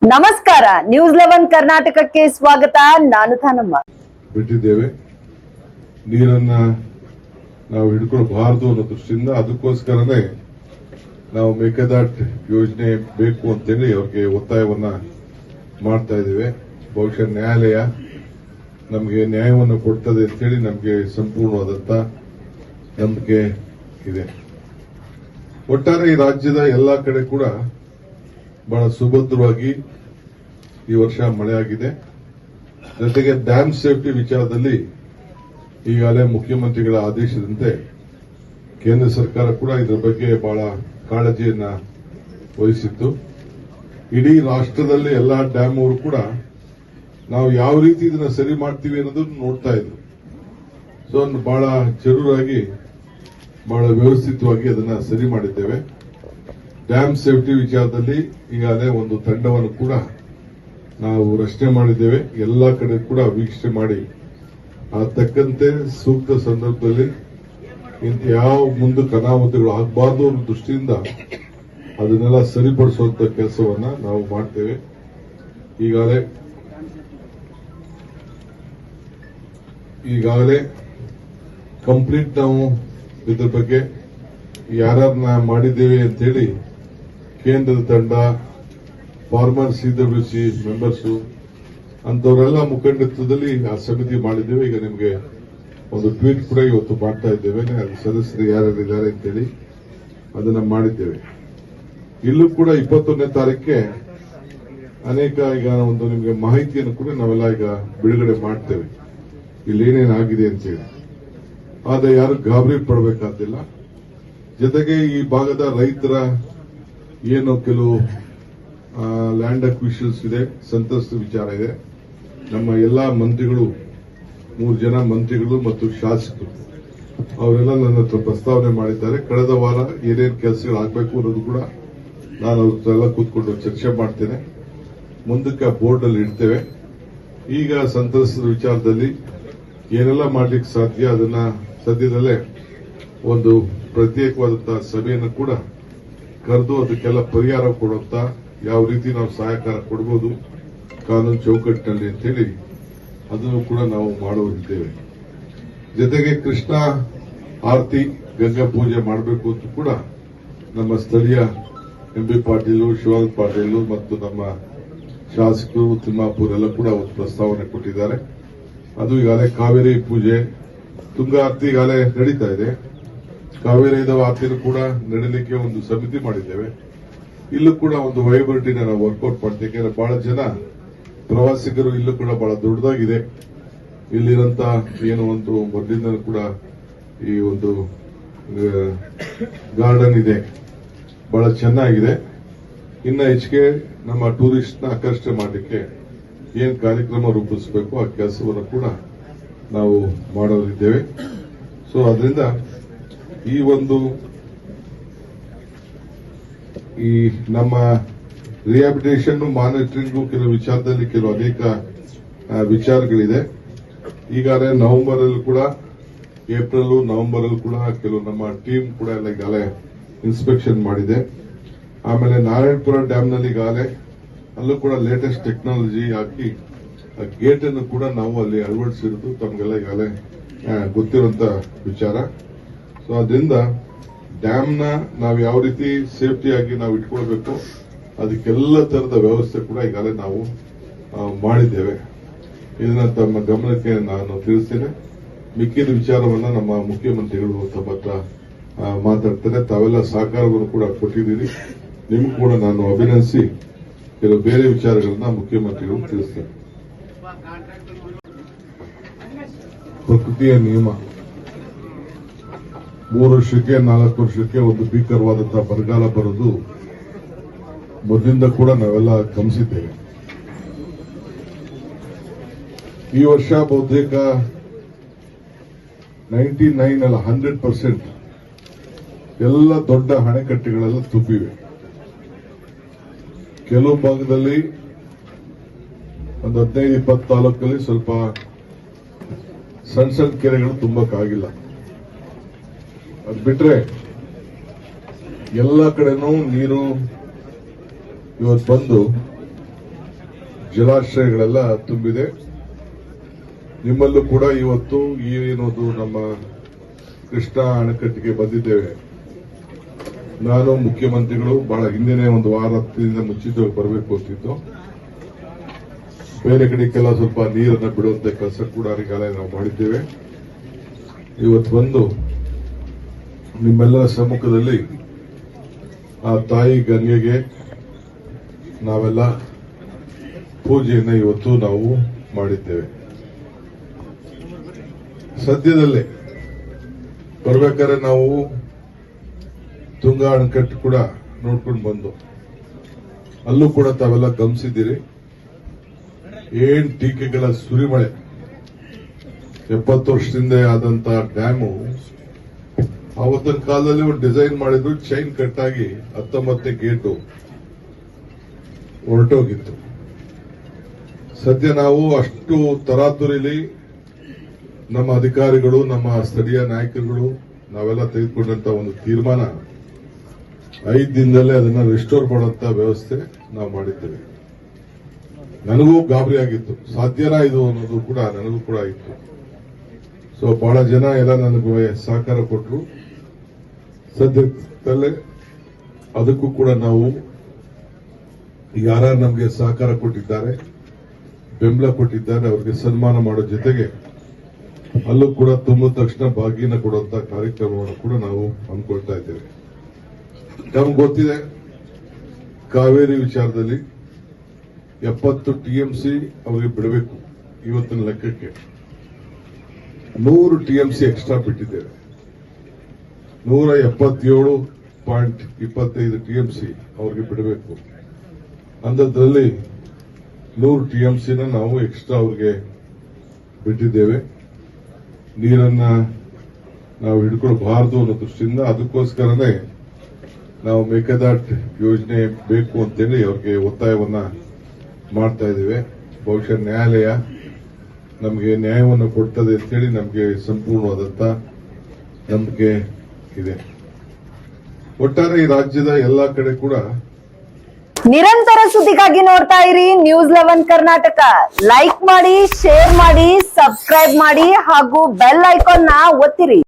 ನಮಸ್ಕಾರ, ನ್ಯೂಸ್ 11 ಕರ್ನಾಟಕಕ್ಕೆ ಸ್ವಾಗತ. ನಾನು ತಾನಮ್ಮ. ಬಿಟ್ಟಿದ್ದೇವೆ. ನೀರನ್ನ ನಾವು ಹಿಡ್ಕೊಳ್ಬಾರದು ಅನ್ನೋ ದೃಷ್ಟಿಯಿಂದ ಅದಕ್ಕೋಸ್ಕರನೇ ನಾವು ಮೇಕೆದಾಟ್ ಯೋಜನೆ ಬೇಕು ಅಂತೇಳಿ ಅವ್ರಿಗೆ ಒತ್ತಾಯವನ್ನ ಮಾಡ್ತಾ ಇದ್ದೇವೆ. ಬಹುಶಃ ನ್ಯಾಯಾಲಯ ನಮಗೆ ನ್ಯಾಯವನ್ನು ಕೊಡ್ತದೆ ಅಂತೇಳಿ ನಮಗೆ ಸಂಪೂರ್ಣವಾದಂತ ನಂಬಿಕೆ ಇದೆ. ಒಟ್ಟಾರೆ ಈ ರಾಜ್ಯದ ಎಲ್ಲಾ ಕಡೆ ಕೂಡ ಬಹಳ ಸುಭದ್ರವಾಗಿ ಈ ವರ್ಷ ಮಳೆಯಾಗಿದೆ. ಜೊತೆಗೆ ಡ್ಯಾಮ್ ಸೇಫ್ಟಿ ವಿಚಾರದಲ್ಲಿ ಈಗಾಗಲೇ ಮುಖ್ಯಮಂತ್ರಿಗಳ ಆದೇಶದಂತೆ ಕೇಂದ್ರ ಸರ್ಕಾರ ಕೂಡ ಇದರ ಬಗ್ಗೆ ಬಹಳ ಕಾಳಜಿಯನ್ನ ವಹಿಸಿತ್ತು. ಇಡೀ ರಾಷ್ಟ್ರದಲ್ಲಿ ಎಲ್ಲಾ ಡ್ಯಾಮ್ ಅವರು ಕೂಡ ನಾವು ಯಾವ ರೀತಿ ಇದನ್ನ ಸರಿ ಮಾಡ್ತೀವಿ ಅನ್ನೋದನ್ನು ನೋಡ್ತಾ ಇದ್ರು. ಸೊ ಬಹಳ ಜರೂರಾಗಿ ಬಹಳ ವ್ಯವಸ್ಥಿತವಾಗಿ ಅದನ್ನ ಸರಿ ಮಾಡಿದ್ದೇವೆ. ಡ್ಯಾಮ್ ಸೇಫ್ಟಿ ವಿಚಾರದಲ್ಲಿ ಈಗಾಗಲೇ ಒಂದು ತಂಡವನ್ನು ಕೂಡ ನಾವು ರಚನೆ ಮಾಡಿದ್ದೇವೆ. ಎಲ್ಲಾ ಕಡೆ ಕೂಡ ವೀಕ್ಷಣೆ ಮಾಡಿ ಆ ತಕ್ಕಂತೆ ಸೂಕ್ತ ಸಂದರ್ಭದಲ್ಲಿ ಇಂಥ ಯಾವ ಮುಂದಕ್ಕೆ ಅನಾಹುತಗಳು ಆಗಬಾರದು ಅನ್ನೋ ದೃಷ್ಟಿಯಿಂದ ಅದನ್ನೆಲ್ಲ ಸರಿಪಡಿಸುವಂತ ಕೆಲಸವನ್ನ ನಾವು ಮಾಡ್ತೇವೆ. ಈಗಾಗಲೇ ಕಂಪ್ಲೀಟ್ ನಾವು ಇದ್ರ ಬಗ್ಗೆ ಯಾರನ್ನ ಮಾಡಿದ್ದೇವೆ ಅಂತೇಳಿ ಕೇಂದ್ರದ ತಂಡ, ಫಾರ್ಮರ್ ಸಿಡಬ್ಲ್ಯೂಸಿ ಮೆಂಬರ್ಸ್ ಅಂತವರೆಲ್ಲ ಮುಖಂಡತ್ವದಲ್ಲಿ ಆ ಸಮಿತಿ ಮಾಡಿದ್ದೇವೆ. ಈಗ ನಿಮಗೆ ಒಂದು ಟ್ವೀಟ್ ಕೂಡ ಇವತ್ತು ಮಾಡ್ತಾ ಇದ್ದೇವೆ. ಸದಸ್ಯರು ಯಾರ್ಯಾರಿದ್ದಾರೆ ಅಂತೇಳಿ ಅದನ್ನ ಮಾಡಿದ್ದೇವೆ. ಇಲ್ಲೂ ಕೂಡ 21ನೇ ತಾರೀಕಿಗೆ ಅನೇಕ ಈಗ ಒಂದು ನಿಮಗೆ ಮಾಹಿತಿಯನ್ನು ಕೂಡ ನಾವೆಲ್ಲ ಈಗ ಬಿಡುಗಡೆ ಮಾಡ್ತೇವೆ, ಇಲ್ಲಿ ಏನೇನಾಗಿದೆ ಅಂತೇಳಿ. ಆದ್ರೆ ಯಾರು ಗಾಬರಿ ಪಡಬೇಕಾದಿಲ್ಲ. ಜೊತೆಗೆ ಈ ಭಾಗದ ರೈತರ ಏನು ಕೆಲವು ಲ್ಯಾಂಡ್ ಅಕ್ವಿಷನ್ಸ್ ಇದೆ, ಸಂತ್ರಸ್ತ ವಿಚಾರ ಇದೆ. ನಮ್ಮ ಎಲ್ಲಾ ಮಂತ್ರಿಗಳು, 3 ಜನ ಮಂತ್ರಿಗಳು ಮತ್ತು ಶಾಸಕರು ಅವರೆಲ್ಲ ನನ್ನ ಹತ್ರ ಪ್ರಸ್ತಾವನೆ ಮಾಡಿದ್ದಾರೆ. ಕಳೆದ ವಾರ ಏನೇನು ಕೆಲಸಗಳಾಗಬೇಕು ಅನ್ನೋದು ಕೂಡ ನಾನು ಅವ್ರೆಲ್ಲ ಕೂತ್ಕೊಂಡು ಚರ್ಚೆ ಮಾಡ್ತೇನೆ. ಮುಂದಕ್ಕೆ ಬೋರ್ಡ್ ಅಲ್ಲಿ ಇಡ್ತೇವೆ. ಈಗ ಸಂತ್ರಸ್ತರ ವಿಚಾರದಲ್ಲಿ ಏನೆಲ್ಲ ಮಾಡ್ಲಿಕ್ಕೆ ಸಾಧ್ಯ ಅದನ್ನ ಸದ್ಯದಲ್ಲೇ ಒಂದು ಪ್ರತ್ಯೇಕವಾದಂತಹ ಸಭೆಯನ್ನು ಕೂಡ ಕರೆದು ಅದಕ್ಕೆಲ್ಲ ಪರಿಹಾರ ಕೊಡುವಂತ ಯಾವ ರೀತಿ ನಾವು ಸಹಕಾರ ಕೊಡಬಹುದು ಕಾನೂನು ಚೌಕಟ್ಟಿನಲ್ಲಿ ಅಂತೇಳಿ ಅದನ್ನು ಕೂಡ ನಾವು ಮಾಡುತ್ತಿದ್ದೇವೆ. ಜೊತೆಗೆ ಕೃಷ್ಣ ಆರತಿ, ಗಂಗಾ ಪೂಜೆ ಮಾಡಬೇಕು ಅಂತ ಕೂಡ ನಮ್ಮ ಸ್ಥಳೀಯ ಎಂಬಿ ಪಾಟೀಲ್, ಶಿವಾನಂದ ಪಾಟೀಲ್ ಮತ್ತು ನಮ್ಮ ಶಾಸಕರು ತಿಮ್ಮಾಪುರ್ ಎಲ್ಲ ಕೂಡ ಒಂದು ಪ್ರಸ್ತಾವನೆ ಕೊಟ್ಟಿದ್ದಾರೆ. ಅದು ಈಗಾಗಲೇ ಕಾವೇರಿ ಪೂಜೆ, ತುಂಗಾ ಆರತಿ ಈಗಾಗಲೇ ನಡೀತಾ ಇದೆ. ಕಾವೇರಿ ಆರತಿನೂ ಕೂಡ ನಡೀಲಿಕ್ಕೆ ಒಂದು ಸಮಿತಿ ಮಾಡಿದ್ದೇವೆ. ಇಲ್ಲೂ ಕೂಡ ಒಂದು ವೈಬಿಲಿಟಿನ ನಾವು ವರ್ಕೌಟ್ ಮಾಡ್ತೇವೆ. ಯಾಕಂದ್ರೆ ಬಹಳ ಜನ ಪ್ರವಾಸಿಗರು ಇಲ್ಲೂ ಕೂಡ ಬಹಳ ದೊಡ್ಡದಾಗಿದೆ. ಇಲ್ಲಿರಂತ ಏನು ಒಂದು ಮೊದಲಿಂದ ಕೂಡ ಈ ಒಂದು ಗಾರ್ಡನ್ ಇದೆ, ಬಹಳ ಚೆನ್ನಾಗಿದೆ. ಇನ್ನ ಹೆಚ್ಚಿಗೆ ನಮ್ಮ ಟೂರಿಸ್ಟ್ ನ ಆಕರ್ಷಣೆ ಮಾಡಲಿಕ್ಕೆ ಏನ್ ಕಾರ್ಯಕ್ರಮ ರೂಪಿಸಬೇಕು ಆ ಕೆಲಸವನ್ನು ಕೂಡ ನಾವು ಮಾಡೋರಿದ್ದೇವೆ. ಸೊ ಅದರಿಂದ ಈ ನಮ್ಮ ರಿಹ್ಯಾಬಿಲಿಟೇಷನ್, ಮಾನಿಟರಿಂಗ್ ಕೆಲವು ವಿಚಾರದಲ್ಲಿ ಕೆಲವು ಅನೇಕ ವಿಚಾರಗಳಿದೆ. ಈಗಾಗಲೇ ನವೆಂಬರ್ ಅಲ್ಲಿ ಕೂಡ, ಏಪ್ರಿಲ್ ನವೆಂಬರ್ ಅಲ್ಲಿ ಕೂಡ ಕೆಲವು ನಮ್ಮ ಟೀಮ್ ಕೂಡ ಎಲ್ಲ ಈಗಾಗಲೇ ಇನ್ಸ್ಪೆಕ್ಷನ್ ಮಾಡಿದೆ. ಆಮೇಲೆ ನಾರಾಯಣಪುರ ಡ್ಯಾಂನಲ್ಲಿ ಈಗಾಗಲೇ ಅಲ್ಲೂ ಕೂಡ ಲೇಟೆಸ್ಟ್ ಟೆಕ್ನಾಲಜಿ ಹಾಕಿ ಗೇಟ್ ಅನ್ನು ಕೂಡ ನಾವು ಅಲ್ಲಿ ಅಳವಡಿಸಿರೋದು ತಮಗೆಲ್ಲ ಈಗಾಗಲೇ ಗೊತ್ತಿರುವಂತ ವಿಚಾರ. ಸೊ ಅದರಿಂದ ಡ್ಯಾಮ್ನ ನಾವು ಯಾವ ರೀತಿ ಸೇಫ್ಟಿಯಾಗಿ ನಾವು ಇಟ್ಕೊಳ್ಬೇಕು ಅದಕ್ಕೆಲ್ಲ ತರದ ವ್ಯವಸ್ಥೆ ಕೂಡ ಈಗಾಗಲೇ ನಾವು ಮಾಡಿದ್ದೇವೆ. ಇದನ್ನ ತಮ್ಮ ಗಮನಕ್ಕೆ ನಾನು ತಿಳಿಸ್ತೇನೆ. ಮಿಕ್ಕಿದ ವಿಚಾರವನ್ನ ನಮ್ಮ ಮುಖ್ಯಮಂತ್ರಿಗಳು ತಮ್ಮ ಹತ್ರ ಮಾತಾಡ್ತಾರೆ. ತಾವೆಲ್ಲ ಸಹಕಾರವನ್ನು ಕೂಡ ಕೊಟ್ಟಿದ್ದೀರಿ. ನಿಮ್ಗೂ ಕೂಡ ನಾನು ಅಭಿನಂದಿಸಿ ಕೆಲವು ಬೇರೆ ವಿಚಾರಗಳನ್ನ ಮುಖ್ಯಮಂತ್ರಿಗಳು ತಿಳಿಸ್ತೇನೆ. ಪ್ರಕೃತಿಯ ನಿಯಮ 3 ವರ್ಷಕ್ಕೆ 4 ವರ್ಷಕ್ಕೆ ಒಂದು ಭೀಕರವಾದಂತಹ ಬರಗಾಲ ಬರೋದು ಮೊದಲಿಂದ ಕೂಡ ನಾವೆಲ್ಲ ಗಮನಿಸಿದ್ದೇವೆ. ಈ ವರ್ಷ ಬಹುತೇಕ 99 ಅಲ್ಲ 100% ಎಲ್ಲ ದೊಡ್ಡ ಅಣೆಕಟ್ಟೆಗಳೆಲ್ಲ ತುಂಬಿವೆ. ಕೆಲವು ಭಾಗದಲ್ಲಿ ಒಂದು 15-20 ತಾಲೂಕಲ್ಲಿ ಸ್ವಲ್ಪ ಸಣ್ಣ ಸಣ್ಣ ಕೆರೆಗಳು ತುಂಬಕ್ಕಾಗಿಲ್ಲ. ಅದು ಬಿಟ್ರೆ ಎಲ್ಲ ಕಡೆನೂ ನೀರು ಇವತ್ತು ಬಂದು ಜಲಾಶಯಗಳೆಲ್ಲ ತುಂಬಿದೆ. ನಿಮ್ಮಲ್ಲೂ ಕೂಡ ಇವತ್ತು ಏನೋದು ನಮ್ಮ ಕೃಷ್ಣಾ ಅಣೆಕಟ್ಟಿಗೆ ಬಂದಿದ್ದೇವೆ. ನಾನು ಮುಖ್ಯಮಂತ್ರಿಗಳು ಬಹಳ ಹಿಂದಿನ ಒಂದು ವಾರ 10 ದಿನ ಮುಂಚಿತವಾಗಿ ಬರಬೇಕು ಅಂತಿದ್ದು. ಬೇರೆ ಕಡೆಗೆಲ್ಲ ಸ್ವಲ್ಪ ನೀರನ್ನು ಬಿಡುವಂತ ಕೆಲಸ ಕೂಡ ಈಗಾಗಲೇ ನಾವು ಮಾಡಿದ್ದೇವೆ. ಇವತ್ತು ಬಂದು ನಿಮ್ಮೆಲ್ಲರ ಸಮ್ಮುಖದಲ್ಲಿ ಆ ತಾಯಿ ಗಂಗೆಗೆ ನಾವೆಲ್ಲ ಪೂಜೆಯನ್ನು ಇವತ್ತು ನಾವು ಮಾಡಿದ್ದೇವೆ. ಸದ್ಯದಲ್ಲೇ ಬರ್ಬೇಕಾದ್ರೆ ನಾವು ತುಂಗಾ ಅಣೆಕಟ್ಟು ಕೂಡ ನೋಡ್ಕೊಂಡು ಬಂದು ಅಲ್ಲೂ ಕೂಡ ತಾವೆಲ್ಲ ಗಮನಿಸಿದ್ದೀರಿ. ಏನ್ ಟೀಕೆಗಳ ಸುರಿಮಳೆ. 70 ವರ್ಷದಿಂದ ಆದಂತ ಡ್ಯಾಮು ಆವತ್ತಿನ ಕಾಲದಲ್ಲಿ ಒಂದು ಡಿಸೈನ್ ಮಾಡಿದ್ರು, ಚೈನ್ ಕಟ್ಟಾಗಿ 19 ಗೇಟು ಹೊರಟೋಗಿತ್ತು. ಸದ್ಯ ನಾವು ಅಷ್ಟು ತರಾತುರಿಲಿ ನಮ್ಮ ಅಧಿಕಾರಿಗಳು, ನಮ್ಮ ಸ್ಥಳೀಯ ನಾಯಕರುಗಳು ನಾವೆಲ್ಲ ತೆಗೆದುಕೊಂಡಂತ ಒಂದು ತೀರ್ಮಾನ 5 ದಿನದಲ್ಲೇ ಅದನ್ನ ರಿಸ್ಟೋರ್ ಮಾಡುವಂತ ವ್ಯವಸ್ಥೆ ನಾವು ಮಾಡಿದ್ದೇವೆ. ನನಗೂ ಗಾಬರಿ ಆಗಿತ್ತು, ಸಾಧ್ಯನಾ ಇದು ಅನ್ನೋದು ಕೂಡ ನನಗೂ ಕೂಡ ಇತ್ತು. ಸೊ ಬಹಳ ಜನ ಎಲ್ಲ ನನಗೂ ಸಹಕಾರ ಕೊಟ್ಟರು. ಸದ್ಯದಲ್ಲೇ ಅದಕ್ಕೂ ಕೂಡ ನಾವು ಯಾರು ನಮಗೆ ಸಹಕಾರ ಕೊಟ್ಟಿದ್ದಾರೆ, ಬೆಂಬಲ ಕೊಟ್ಟಿದ್ದಾರೆ, ಅವರಿಗೆ ಸನ್ಮಾನ ಮಾಡೋ ಜೊತೆಗೆ ಅಲ್ಲೂ ಕೂಡ ತುಂಬಿದ ತಕ್ಷಣ ಬಾಗಿನ ಕೊಡುವಂತ ಕಾರ್ಯಕ್ರಮವನ್ನು ಕೂಡ ನಾವು ಹಮ್ಮಿಕೊಳ್ತಾ ಇದ್ದೇವೆ. ನಮ್ಗೆ ಗೊತ್ತಿದೆ, ಕಾವೇರಿ ವಿಚಾರದಲ್ಲಿ 70 TMC ಅವರಿಗೆ ಬಿಡಬೇಕು. ಇವತ್ತಿನ ಲೆಕ್ಕಕ್ಕೆ 100 TMC ಎಕ್ಸ್ಟ್ರಾ ಬಿಟ್ಟಿದ್ದೇವೆ. 177.25 TMC ಅವರಿಗೆ ಬಿಡಬೇಕು. ಅಂಥದ್ರಲ್ಲಿ 100 TMC ನಾವು ಎಕ್ಸ್ಟ್ರಾ ಅವರಿಗೆ ಬಿಟ್ಟಿದ್ದೇವೆ. ನೀರನ್ನ ನಾವು ಹಿಡ್ಕೊಳ್ಬಾರದು ಅನ್ನೋ ದೃಷ್ಟಿಯಿಂದ ಅದಕ್ಕೋಸ್ಕರನೇ ನಾವು ಮೇಕೆದಾಟ್ ಯೋಜನೆ ಬೇಕು ಅಂತೇಳಿ ಅವ್ರಿಗೆ ಒತ್ತಾಯವನ್ನ ಮಾಡ್ತಾ ಇದ್ದೇವೆ. ಬಹುಶಃ ನ್ಯಾಯಾಲಯ ನಮಗೆ ನ್ಯಾಯವನ್ನು ಕೊಡ್ತದೆ ಅಂತೇಳಿ ನಮಗೆ ಸಂಪೂರ್ಣವಾದಂತ ನಂಬಿಕೆ ಇದೆ. ಒಟ್ಟಾರೆ ಈ ರಾಜ್ಯದ ಎಲ್ಲಾ ಕಡೆ ಕೂಡ ನಿರಂತರ ಸುದ್ದಿಗಾಗಿ ನೋಡ್ತಾ ಇರಿ ನ್ಯೂಸ್ 11 ಕರ್ನಾಟಕ. ಲೈಕ್ ಮಾಡಿ, ಶೇರ್ ಮಾಡಿ, ಸಬ್ಸ್ಕ್ರೈಬ್ ಮಾಡಿ ಹಾಗೂ ಬೆಲ್ ಐಕಾನ್ ನ ಒತ್ತಿರಿ.